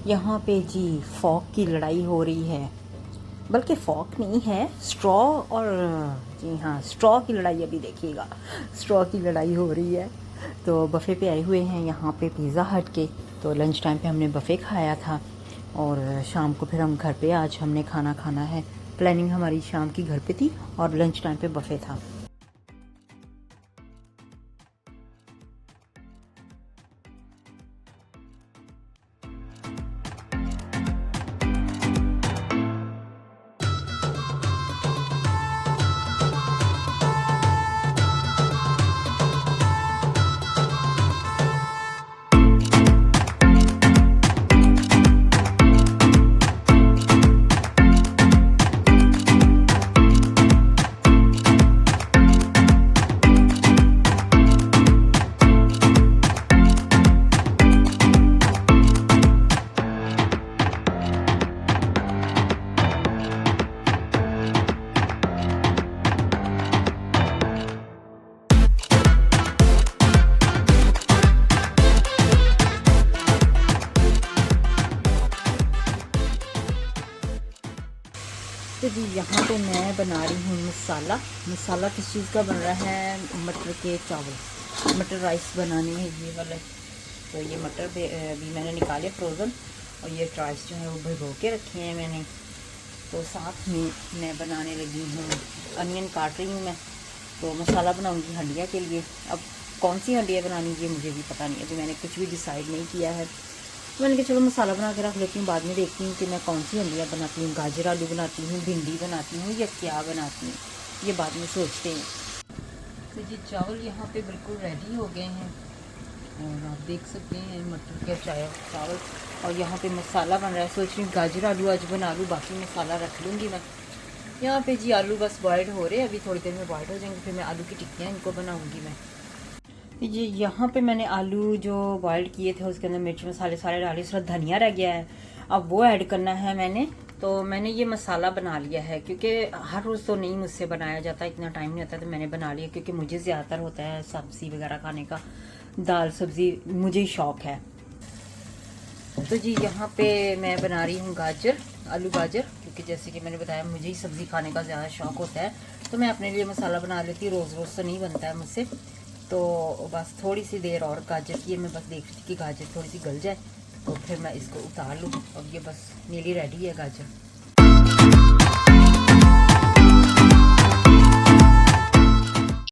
यहाँ पे जी फॉक की लड़ाई हो रही है, बल्कि फॉक नहीं है, स्ट्रॉ। और जी हाँ, स्ट्रॉ की लड़ाई अभी देखिएगा, स्ट्रॉ की लड़ाई हो रही है। तो बफ़े पे आए हुए हैं यहाँ पे पिज़्ज़ा हट के। तो लंच टाइम पे हमने बफ़े खाया था और शाम को फिर हम घर पे आज हमने खाना खाना है। प्लानिंग हमारी शाम की घर पे थी और लंच टाइम पे बफ़े था। तो जी यहाँ पे मैं बना रही हूँ मसाला। मसाला किस चीज़ का बन रहा है? मटर के चावल, मटर राइस बनाने हैं ये वाले। तो ये मटर अभी मैंने निकाले फ्रोज़न, और ये राइस जो है वो भिगो के रखे हैं मैंने। तो साथ में मैं बनाने लगी हूँ, अनियन काट रही हूँ मैं। तो मसाला बनाऊँगी हंडिया के लिए। अब कौन सी हंडिया बनानी ये मुझे भी पता नहीं है, अभी मैंने कुछ भी डिसाइड नहीं किया है। मैंने कहा चलो मसाला बना के रख लेती हूँ, बाद में देखती हूँ कि मैं कौन सी हंडिया बनाती हूँ, गाजर आलू बनाती हूँ, भिंडी बनाती हूँ या क्या बनाती हूँ, ये बाद में सोचते हैं। तो जी चावल यहाँ पे बिल्कुल रेडी हो गए हैं और आप देख सकते हैं मटर के चावल। और यहाँ पे मसाला बन रहा है। सोच रही हूँ गाजर आलू आज बना लूँ, बाकी मसाला रख लूँगी मैं। यहाँ पे जी आलू बस बॉयल्ड हो रहे हैं, अभी थोड़ी देर में बॉयल्ड हो जाएंगे, फिर मैं आलू की टिक्कियाँ इनको बनाऊँगी मैं। ये यहाँ पे मैंने आलू जो बॉइल्ड किए थे उसके अंदर मिर्च मसाले सारे डाले, उसका धनिया रह गया है, अब वो ऐड करना है मैंने। तो मैंने ये मसाला बना लिया है, क्योंकि हर रोज़ तो नहीं मुझसे बनाया जाता, इतना टाइम नहीं होता, तो मैंने बना लिया क्योंकि मुझे ज़्यादातर होता है सब्ज़ी वगैरह खाने का, दाल सब्ज़ी मुझे ही शौक़ है। तो जी यहाँ पे मैं बना रही हूँ गाजर, आलू गाजर, क्योंकि जैसे कि मैंने बताया मुझे ही सब्ज़ी खाने का ज़्यादा शौक़ होता है, तो मैं अपने लिए मसाला बना लेती हूँ, रोज़ रोज़ तो नहीं बनता है मुझसे। तो बस थोड़ी सी देर और गाजर की मैं बस देख रही थी कि गाजर थोड़ी सी गल जाए, तो फिर मैं इसको उतार लूँ। अब ये बस नीली रेडी है गाजर।